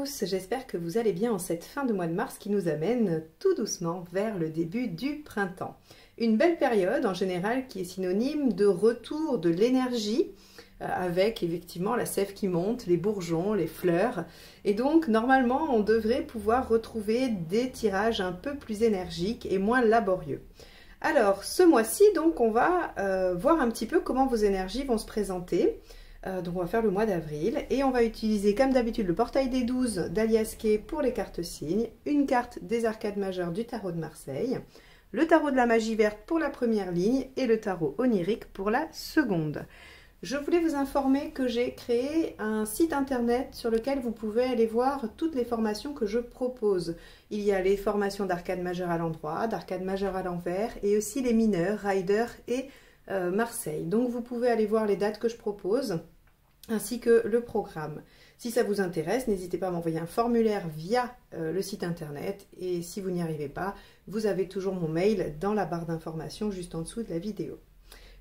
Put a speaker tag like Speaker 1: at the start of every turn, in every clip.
Speaker 1: tous, j'espère que vous allez bien en cette fin de mois de mars qui nous amène tout doucement vers le début du printemps. Une belle période en général qui est synonyme de retour de l'énergie avec effectivement la sève qui monte, les bourgeons, les fleurs. Et donc normalement on devrait pouvoir retrouver des tirages un peu plus énergiques et moins laborieux. Alors ce mois-ci donc on va voir un petit peu comment vos énergies vont se présenter. Donc on va faire le mois d'avril et on va utiliser comme d'habitude le portail des 12 d'Alias Kay pour les cartes signes, une carte des arcades majeures du tarot de Marseille, le tarot de la magie verte pour la première ligne et le tarot onirique pour la seconde. Je voulais vous informer que j'ai créé un site internet sur lequel vous pouvez aller voir toutes les formations que je propose. Il y a les formations d'arcade majeure à l'endroit, d'arcade majeure à l'envers et aussi les mineurs, Rider et Marseille. Donc vous pouvez aller voir les dates que je propose ainsi que le programme. Si ça vous intéresse, n'hésitez pas à m'envoyer un formulaire via le site internet et si vous n'y arrivez pas, vous avez toujours mon mail dans la barre d'informations juste en dessous de la vidéo.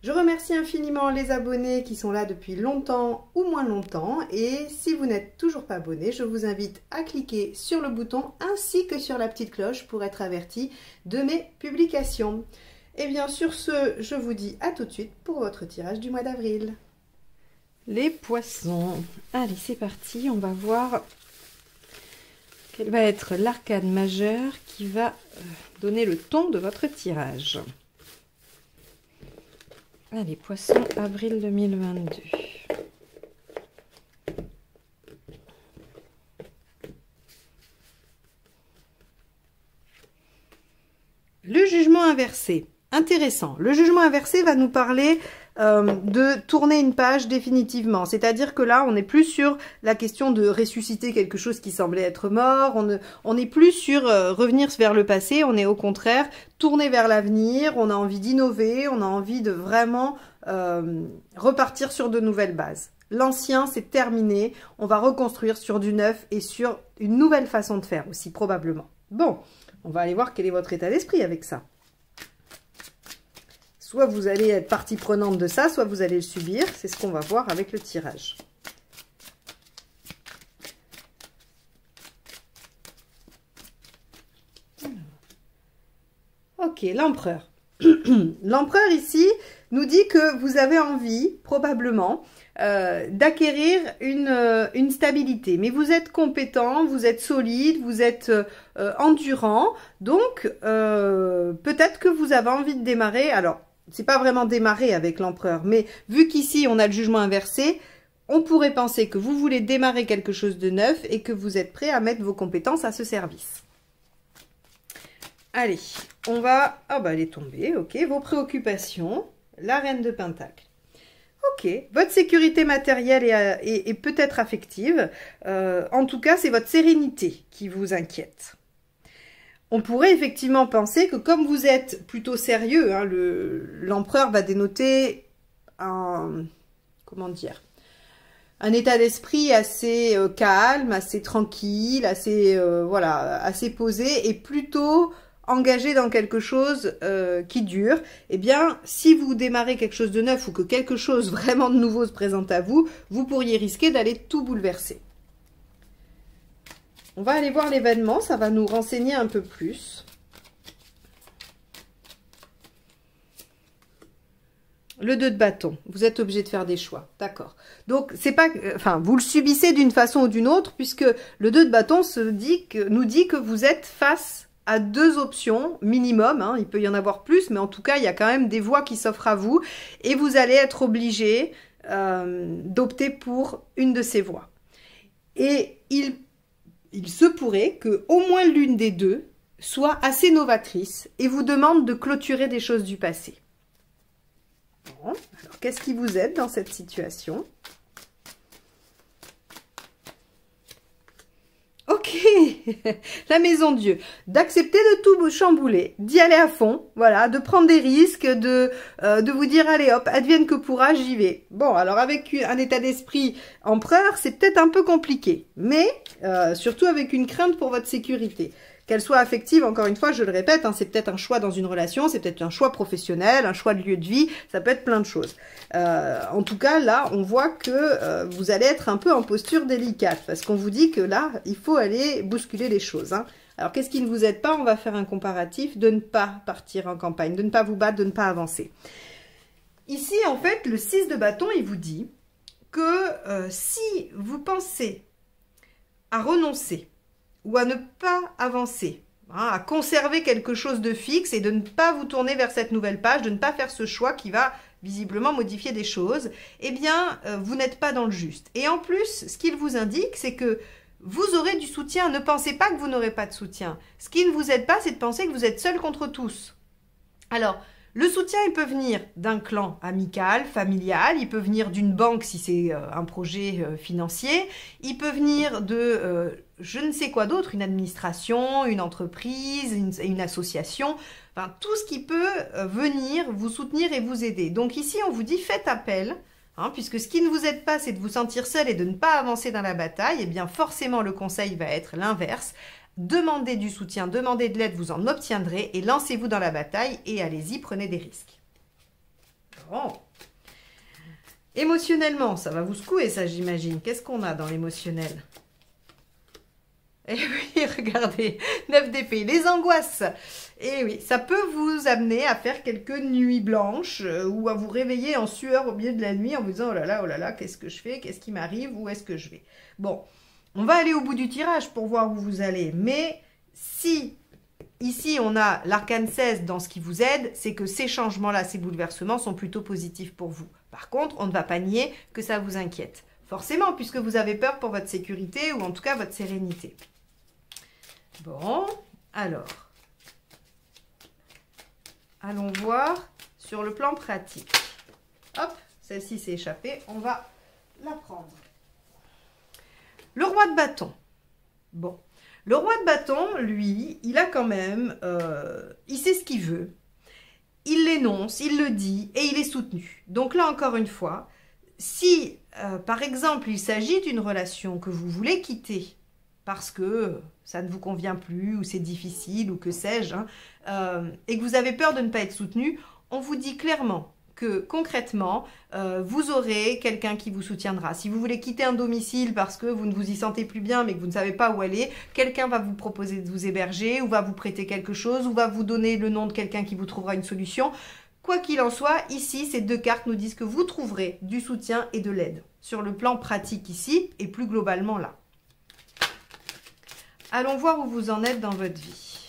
Speaker 1: Je remercie infiniment les abonnés qui sont là depuis longtemps ou moins longtemps et si vous n'êtes toujours pas abonné, je vous invite à cliquer sur le bouton ainsi que sur la petite cloche pour être averti de mes publications. Et bien sur ce, je vous dis à tout de suite pour votre tirage du mois d'avril. Les poissons. Allez, c'est parti. On va voir quel va être l'arcade majeure qui va donner le ton de votre tirage. Allez, poissons, avril 2022. Le jugement inversé. Intéressant. Le jugement inversé va nous parler de tourner une page définitivement. C'est-à-dire que là, on n'est plus sur la question de ressusciter quelque chose qui semblait être mort. On n'est plus sur revenir vers le passé. On est au contraire tourné vers l'avenir. On a envie d'innover. On a envie de vraiment repartir sur de nouvelles bases. L'ancien, c'est terminé. On va reconstruire sur du neuf et sur une nouvelle façon de faire aussi, probablement. Bon, on va aller voir quel est votre état d'esprit avec ça. Soit vous allez être partie prenante de ça, soit vous allez le subir. C'est ce qu'on va voir avec le tirage. Ok, l'empereur. L'empereur ici nous dit que vous avez envie, probablement, d'acquérir une stabilité. Mais vous êtes compétent, vous êtes solide, vous êtes endurant. Donc, peut-être que vous avez envie de démarrer. Alors, c'est pas vraiment démarrer avec l'empereur, mais vu qu'ici on a le jugement inversé, on pourrait penser que vous voulez démarrer quelque chose de neuf et que vous êtes prêt à mettre vos compétences à ce service. Allez, on va... Ah bah elle est tombée, ok. Vos préoccupations, la reine de Pentacle. Ok, votre sécurité matérielle et peut-être affective. En tout cas, c'est votre sérénité qui vous inquiète. On pourrait effectivement penser que comme vous êtes plutôt sérieux, hein, l'empereur va dénoter un, comment dire, un état d'esprit assez calme, assez tranquille, assez, voilà, assez posé et plutôt engagé dans quelque chose qui dure. Eh bien, si vous démarrez quelque chose de neuf ou que quelque chose vraiment de nouveau se présente à vous, vous pourriez risquer d'aller tout bouleverser. On va aller voir l'événement, ça va nous renseigner un peu plus. Le 2 de bâton, vous êtes obligé de faire des choix, d'accord. Donc, c'est pas, enfin, vous le subissez d'une façon ou d'une autre, puisque le 2 de bâton nous dit que vous êtes face à deux options minimum, hein, il peut y en avoir plus, mais en tout cas, il y a quand même des voies qui s'offrent à vous, et vous allez être obligé d'opter pour une de ces voies. Et il se pourrait que au moins l'une des deux soit assez novatrice et vous demande de clôturer des choses du passé. Bon, alors qu'est-ce qui vous aide dans cette situation? Ok, la maison Dieu, d'accepter de tout chambouler, d'y aller à fond, voilà, de prendre des risques, de vous dire allez hop, advienne que pourra, j'y vais. Bon, alors avec un état d'esprit empereur, c'est peut-être un peu compliqué, mais surtout avec une crainte pour votre sécurité. Qu'elle soit affective, encore une fois, je le répète, hein, c'est peut-être un choix dans une relation, c'est peut-être un choix professionnel, un choix de lieu de vie, ça peut être plein de choses. En tout cas, là, on voit que vous allez être un peu en posture délicate, parce qu'on vous dit que là, il faut aller bousculer les choses. Hein. Alors, qu'est-ce qui ne vous aide pas? On va faire un comparatif de ne pas partir en campagne, de ne pas vous battre, de ne pas avancer. Ici, en fait, le 6 de bâton, il vous dit que si vous pensez à renoncer ou à ne pas avancer, hein, à conserver quelque chose de fixe et de ne pas vous tourner vers cette nouvelle page, de ne pas faire ce choix qui va visiblement modifier des choses, eh bien, vous n'êtes pas dans le juste. Et en plus, ce qu'il vous indique, c'est que vous aurez du soutien. Ne pensez pas que vous n'aurez pas de soutien. Ce qui ne vous aide pas, c'est de penser que vous êtes seul contre tous. Alors, le soutien, il peut venir d'un clan amical, familial, il peut venir d'une banque si c'est un projet financier, il peut venir de je ne sais quoi d'autre, une administration, une entreprise, une association, enfin tout ce qui peut venir vous soutenir et vous aider. Donc ici, on vous dit faites appel, hein, puisque ce qui ne vous aide pas, c'est de vous sentir seul et de ne pas avancer dans la bataille, et bien forcément le conseil va être l'inverse. Demandez du soutien, demandez de l'aide, vous en obtiendrez et lancez-vous dans la bataille et allez-y, prenez des risques. Bon. Émotionnellement, ça va vous secouer ça, j'imagine. Qu'est-ce qu'on a dans l'émotionnel? Eh oui, regardez, 9 d'épée, les angoisses. Eh oui, ça peut vous amener à faire quelques nuits blanches ou à vous réveiller en sueur au milieu de la nuit en vous disant oh là là, qu'est-ce que je fais? Qu'est-ce qui m'arrive? Où est-ce que je vais? Bon. On va aller au bout du tirage pour voir où vous allez. Mais si, ici, on a l'arcane 16 dans ce qui vous aide, c'est que ces changements-là, ces bouleversements sont plutôt positifs pour vous. Par contre, on ne va pas nier que ça vous inquiète. Forcément, puisque vous avez peur pour votre sécurité ou en tout cas votre sérénité. Bon, alors, allons voir sur le plan pratique. Hop, celle-ci s'est échappée, on va la prendre. Le roi de bâton. Bon, le roi de bâton, lui, il a quand même, il sait ce qu'il veut, il l'énonce, il le dit et il est soutenu. Donc là, encore une fois, si, par exemple, il s'agit d'une relation que vous voulez quitter parce que ça ne vous convient plus ou c'est difficile ou que sais-je, hein, et que vous avez peur de ne pas être soutenu, on vous dit clairement que concrètement, vous aurez quelqu'un qui vous soutiendra. Si vous voulez quitter un domicile parce que vous ne vous y sentez plus bien mais que vous ne savez pas où aller, quelqu'un va vous proposer de vous héberger ou va vous prêter quelque chose ou va vous donner le nom de quelqu'un qui vous trouvera une solution. Quoi qu'il en soit, ici, ces deux cartes nous disent que vous trouverez du soutien et de l'aide sur le plan pratique ici et plus globalement là. Allons voir où vous en êtes dans votre vie.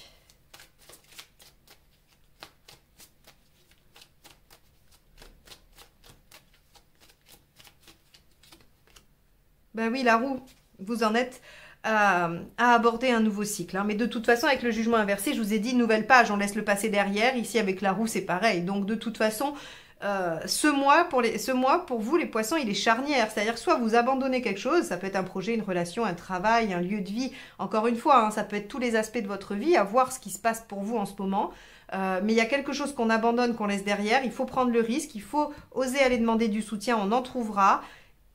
Speaker 1: Ben oui, la roue, vous en êtes à aborder un nouveau cycle. Hein. Mais de toute façon, avec le jugement inversé, je vous ai dit, nouvelle page, on laisse le passé derrière. Ici, avec la roue, c'est pareil. Donc, de toute façon, ce mois, pour vous, les poissons, il est charnière. C'est-à-dire, soit vous abandonnez quelque chose, ça peut être un projet, une relation, un travail, un lieu de vie. Encore une fois, hein, ça peut être tous les aspects de votre vie, à voir ce qui se passe pour vous en ce moment. Mais il y a quelque chose qu'on abandonne, qu'on laisse derrière. Il faut prendre le risque, il faut oser aller demander du soutien, on en trouvera.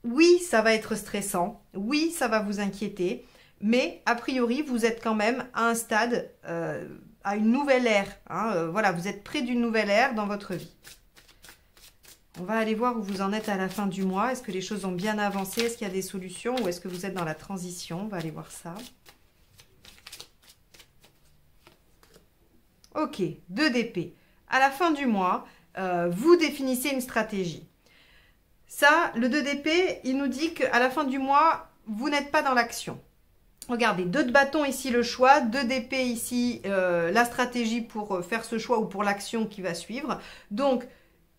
Speaker 1: Oui, ça va être stressant, oui, ça va vous inquiéter, mais a priori, vous êtes quand même à un stade, à une nouvelle ère. Hein, voilà, vous êtes près d'une nouvelle ère dans votre vie. On va aller voir où vous en êtes à la fin du mois. Est-ce que les choses ont bien avancé? Est-ce qu'il y a des solutions? Ou est-ce que vous êtes dans la transition? On va aller voir ça. Ok, 2 d'épée. À la fin du mois, vous définissez une stratégie. Ça, le 2 d'épée, il nous dit qu'à la fin du mois, vous n'êtes pas dans l'action. Regardez, 2 de bâton ici le choix, 2 d'épée ici la stratégie pour faire ce choix ou pour l'action qui va suivre. Donc,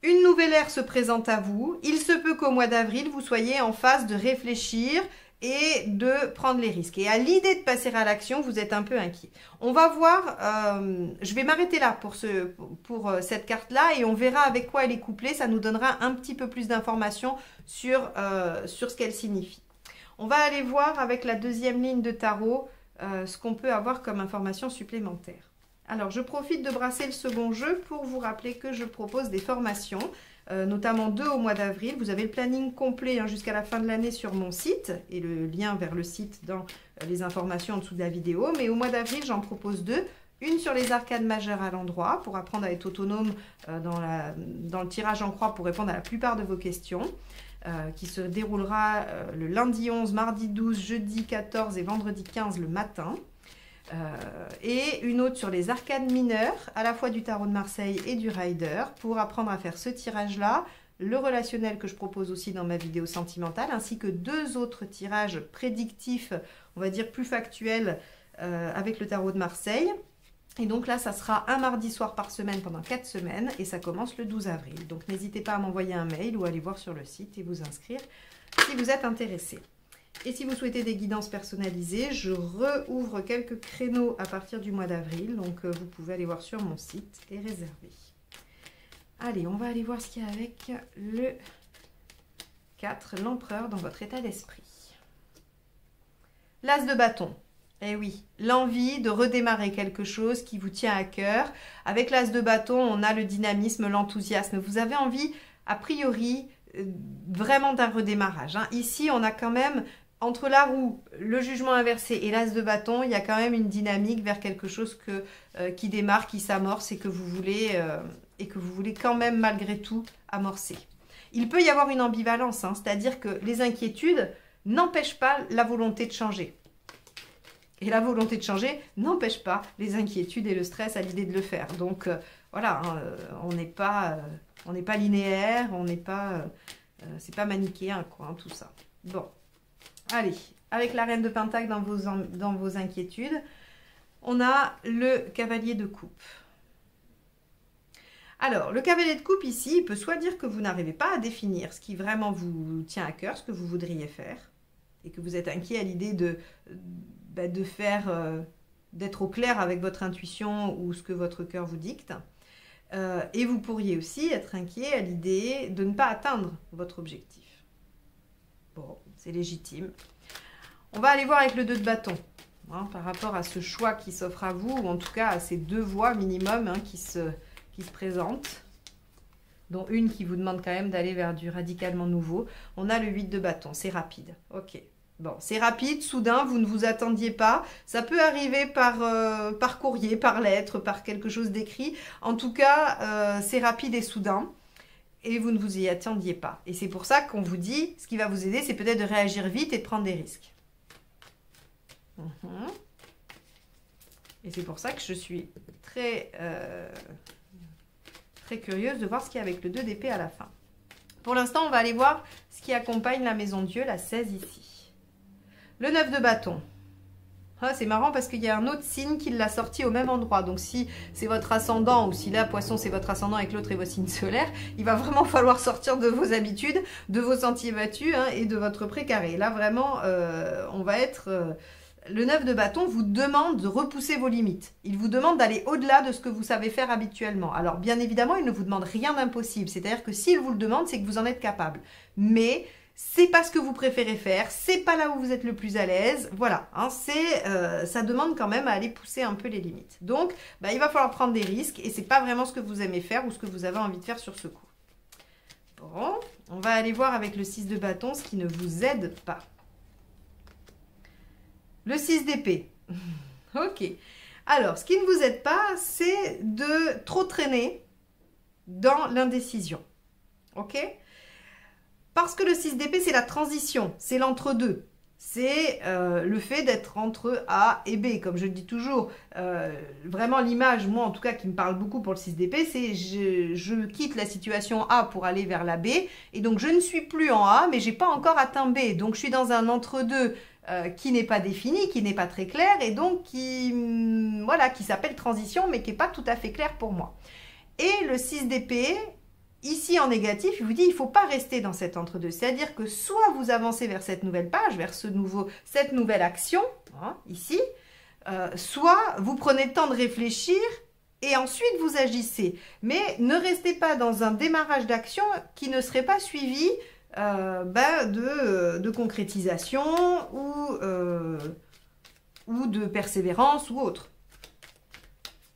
Speaker 1: une nouvelle ère se présente à vous. Il se peut qu'au mois d'avril, vous soyez en phase de réfléchir et de prendre les risques. Et à l'idée de passer à l'action, vous êtes un peu inquiet. On va voir, je vais m'arrêter là pour cette carte-là et on verra avec quoi elle est couplée. Ça nous donnera un petit peu plus d'informations sur ce qu'elle signifie. On va aller voir avec la deuxième ligne de tarot ce qu'on peut avoir comme information supplémentaire. Alors, je profite de brasser le second jeu pour vous rappeler que je propose des formations notamment 2 au mois d'avril. Vous avez le planning complet hein, jusqu'à la fin de l'année sur mon site et le lien vers le site dans les informations en dessous de la vidéo. Mais au mois d'avril, j'en propose 2. Une sur les arcades majeures à l'endroit pour apprendre à être autonome dans le tirage en croix pour répondre à la plupart de vos questions. Qui se déroulera le lundi 11, mardi 12, jeudi 14 et vendredi 15 le matin. Et une autre sur les arcades mineures, à la fois du tarot de Marseille et du Rider, pour apprendre à faire ce tirage-là, le relationnel que je propose aussi dans ma vidéo sentimentale, ainsi que 2 autres tirages prédictifs, on va dire plus factuels, avec le tarot de Marseille. Et donc là, ça sera un mardi soir par semaine pendant 4 semaines et ça commence le 12 avril. Donc n'hésitez pas à m'envoyer un mail ou aller voir sur le site et vous inscrire si vous êtes intéressé. Et si vous souhaitez des guidances personnalisées, je rouvre quelques créneaux à partir du mois d'avril. Donc vous pouvez aller voir sur mon site et réserver. Allez, on va aller voir ce qu'il y a avec le 4, l'empereur dans votre état d'esprit. L'as de bâton. Eh oui, l'envie de redémarrer quelque chose qui vous tient à cœur. Avec l'as de bâton, on a le dynamisme, l'enthousiasme. Vous avez envie, a priori, vraiment d'un redémarrage. Hein. Ici, on a quand même, entre la roue, le jugement inversé et l'as de bâton, il y a quand même une dynamique vers quelque chose qui démarre, qui s'amorce et que vous voulez quand même, malgré tout, amorcer. Il peut y avoir une ambivalence, hein, c'est-à-dire que les inquiétudes n'empêchent pas la volonté de changer. Et la volonté de changer n'empêche pas les inquiétudes et le stress à l'idée de le faire. Donc voilà, hein, on n'est pas linéaire, on n'est pas, c'est pas manichéen quoi, hein, tout ça. Bon, allez, avec la reine de Pentacle dans vos inquiétudes, on a le cavalier de coupe. Alors, le cavalier de coupe ici, il peut soit dire que vous n'arrivez pas à définir ce qui vraiment vous tient à cœur, ce que vous voudriez faire, et que vous êtes inquiet à l'idée d'être au clair avec votre intuition ou ce que votre cœur vous dicte. Et vous pourriez aussi être inquiet à l'idée de ne pas atteindre votre objectif. Bon, c'est légitime. On va aller voir avec le 2 de bâton, hein, par rapport à ce choix qui s'offre à vous, ou en tout cas à ces 2 voies minimum hein, qui se présentent, dont une qui vous demande quand même d'aller vers du radicalement nouveau. On a le 8 de bâton, c'est rapide. Ok. Bon, c'est rapide, soudain, vous ne vous attendiez pas. Ça peut arriver par courrier, par lettre, par quelque chose d'écrit. En tout cas, c'est rapide et soudain. Et vous ne vous y attendiez pas. Et c'est pour ça qu'on vous dit, ce qui va vous aider, c'est peut-être de réagir vite et de prendre des risques. Et c'est pour ça que je suis très curieuse de voir ce qu'il y a avec le 2 d'épée à la fin. Pour l'instant, on va aller voir ce qui accompagne la maison Dieu, la 16 ici. Le 9 de bâton. Ah, c'est marrant parce qu'il y a un autre signe qui l'a sorti au même endroit. Donc si c'est votre ascendant ou si là, poisson, c'est votre ascendant et que l'autre est votre signe solaire, il va vraiment falloir sortir de vos habitudes, de vos sentiers battus hein, et de votre précaré. Là, vraiment, on va être... le 9 de bâton vous demande de repousser vos limites. Il vous demande d'aller au-delà de ce que vous savez faire habituellement. Alors, bien évidemment, il ne vous demande rien d'impossible. C'est-à-dire que s'il vous le demande, c'est que vous en êtes capable. Mais... c'est pas ce que vous préférez faire, c'est pas là où vous êtes le plus à l'aise, voilà, hein, ça demande quand même à aller pousser un peu les limites. Donc, il va falloir prendre des risques et c'est pas vraiment ce que vous aimez faire ou ce que vous avez envie de faire sur ce coup. Bon, on va aller voir avec le 6 de bâton ce qui ne vous aide pas. Le 6 d'épée. Ok. Alors, ce qui ne vous aide pas, c'est de trop traîner dans l'indécision. Ok ? Parce que le 6 d'épée, c'est la transition, c'est l'entre-deux. C'est le fait d'être entre A et B, comme je le dis toujours. Vraiment, l'image, moi en tout cas, qui me parle beaucoup pour le 6 d'épée, c'est je quitte la situation A pour aller vers la B. Et donc, je ne suis plus en A, mais je n'ai pas encore atteint B. Donc, je suis dans un entre-deux qui n'est pas défini, qui n'est pas très clair, et donc qui s'appelle transition, mais qui n'est pas tout à fait clair pour moi. Et le 6 d'épée... ici, en négatif, il vous dit qu'il ne faut pas rester dans cet entre-deux. C'est-à-dire que soit vous avancez vers cette nouvelle page, vers cette nouvelle action, hein, ici, soit vous prenez le temps de réfléchir et ensuite vous agissez. Mais ne restez pas dans un démarrage d'action qui ne serait pas suivi de concrétisation ou de persévérance ou autre.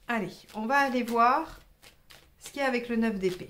Speaker 1: Allez, on va aller voir ce qu'il y a avec le 9 d'épée.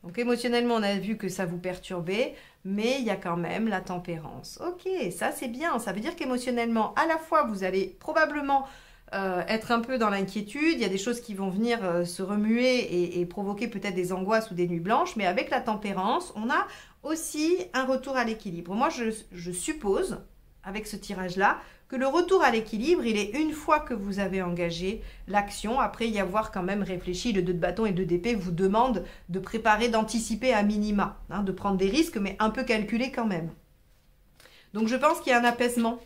Speaker 1: Donc émotionnellement, on a vu que ça vous perturbait, mais il y a quand même la tempérance. Ok, ça c'est bien. Ça veut dire qu'émotionnellement, à la fois, vous allez probablement être un peu dans l'inquiétude. Il y a des choses qui vont venir se remuer et provoquer peut-être des angoisses ou des nuits blanches. Mais avec la tempérance, on a aussi un retour à l'équilibre. Moi, je suppose, avec ce tirage-là, que le retour à l'équilibre, il est une fois que vous avez engagé l'action. Après y avoir quand même réfléchi, le 2 de bâton et 2 d'épée vous demandent de préparer, d'anticiper à minima, hein, de prendre des risques, mais un peu calculés quand même. Donc je pense qu'il y a un apaisement.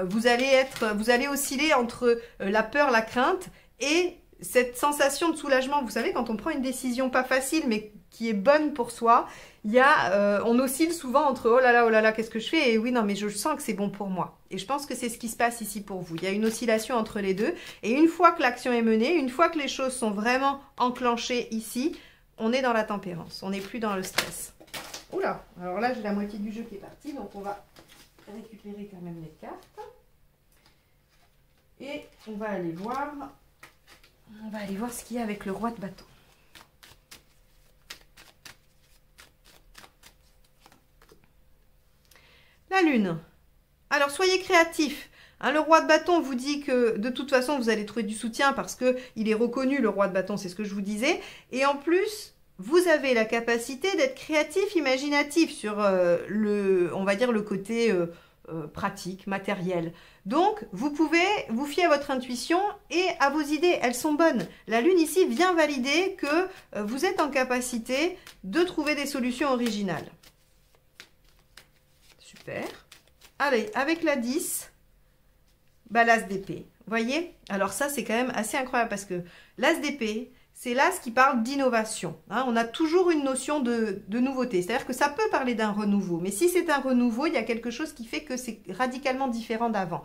Speaker 1: Vous allez osciller entre la peur, la crainte et cette sensation de soulagement. Vous savez, quand on prend une décision pas facile, mais qui est bonne pour soi, on oscille souvent entre oh là là, qu'est-ce que je fais? Et oui, non, mais je sens que c'est bon pour moi. Et je pense que c'est ce qui se passe ici pour vous. Il y a une oscillation entre les deux. Et une fois que l'action est menée, une fois que les choses sont vraiment enclenchées ici, on est dans la tempérance. On n'est plus dans le stress. Oula, alors là, j'ai la moitié du jeu qui est partie, donc on va récupérer quand même les cartes. Et on va aller voir ce qu'il y a avec le roi de bâton. La lune. Alors, soyez créatifs. Hein, le roi de bâton vous dit que de toute façon, vous allez trouver du soutien parce qu'il est reconnu, le roi de bâton, c'est ce que je vous disais. Et en plus, vous avez la capacité d'être créatif, imaginatif sur on va dire, le côté pratique, matériel. Donc, vous pouvez vous fier à votre intuition et à vos idées. Elles sont bonnes. La lune ici vient valider que vous êtes en capacité de trouver des solutions originales. Super. Allez, avec la 10, l'as d'épée. Vous voyez? Alors ça, c'est quand même assez incroyable parce que l'as d'épée, c'est l'as qui parle d'innovation. Hein, on a toujours une notion de nouveauté. C'est-à-dire que ça peut parler d'un renouveau. Mais si c'est un renouveau, il y a quelque chose qui fait que c'est radicalement différent d'avant.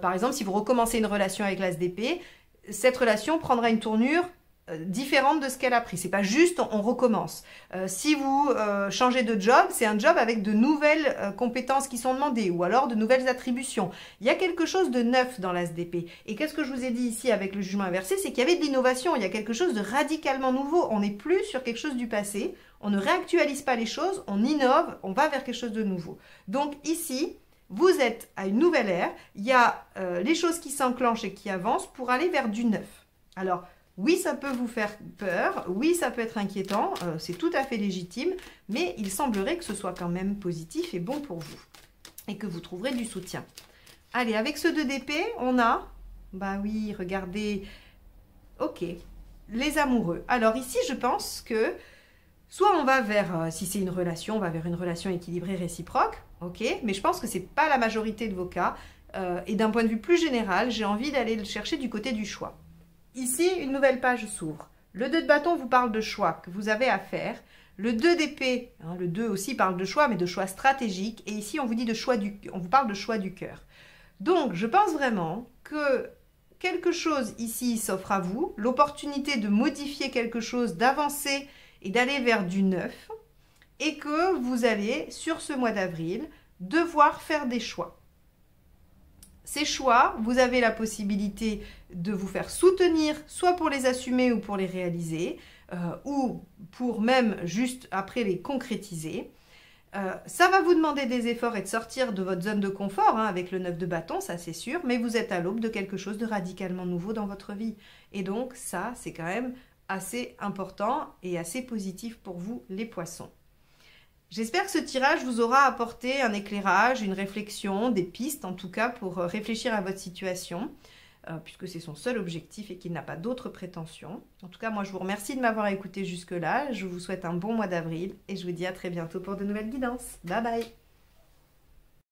Speaker 1: Par exemple, si vous recommencez une relation avec l'as d'épée, cette relation prendra une tournure différente de ce qu'elle a pris. C'est pas juste on recommence. Si vous changez de job, c'est un job avec de nouvelles compétences qui sont demandées ou alors de nouvelles attributions. Il y a quelque chose de neuf dans l'as d'épée. Et qu'est-ce que je vous ai dit ici avec le jugement inversé? C'est qu'il y avait de l'innovation. Il y a quelque chose de radicalement nouveau. On n'est plus sur quelque chose du passé. On ne réactualise pas les choses. On innove. On va vers quelque chose de nouveau. Donc ici, vous êtes à une nouvelle ère. Il y a les choses qui s'enclenchent et qui avancent pour aller vers du neuf. Alors, oui, ça peut vous faire peur, oui, ça peut être inquiétant, c'est tout à fait légitime, mais il semblerait que ce soit quand même positif et bon pour vous, et que vous trouverez du soutien. Allez, avec ce 2 d'épée, on a, bah oui, regardez, ok, les amoureux. Alors ici, je pense que, soit on va vers, si c'est une relation, on va vers une relation équilibrée réciproque, ok, mais je pense que ce n'est pas la majorité de vos cas, et d'un point de vue plus général, j'ai envie d'aller le chercher du côté du choix. Ici, une nouvelle page s'ouvre. Le 2 de bâton vous parle de choix que vous avez à faire. Le 2 d'épée, hein, le 2 aussi parle de choix, mais de choix stratégiques. Et ici, on vous parle de choix du cœur. Donc, je pense vraiment que quelque chose ici s'offre à vous, l'opportunité de modifier quelque chose, d'avancer et d'aller vers du neuf, et que vous allez, sur ce mois d'avril, devoir faire des choix. Ces choix, vous avez la possibilité de vous faire soutenir, soit pour les assumer ou pour les réaliser, ou pour même juste après les concrétiser. Ça va vous demander des efforts et de sortir de votre zone de confort, hein, avec le 9 de bâton, ça c'est sûr, mais vous êtes à l'aube de quelque chose de radicalement nouveau dans votre vie. Et donc ça, c'est quand même assez important et assez positif pour vous, les poissons. J'espère que ce tirage vous aura apporté un éclairage, une réflexion, des pistes en tout cas pour réfléchir à votre situation, puisque c'est son seul objectif et qu'il n'a pas d'autres prétentions. En tout cas, moi je vous remercie de m'avoir écouté jusque-là, je vous souhaite un bon mois d'avril et je vous dis à très bientôt pour de nouvelles guidances. Bye bye!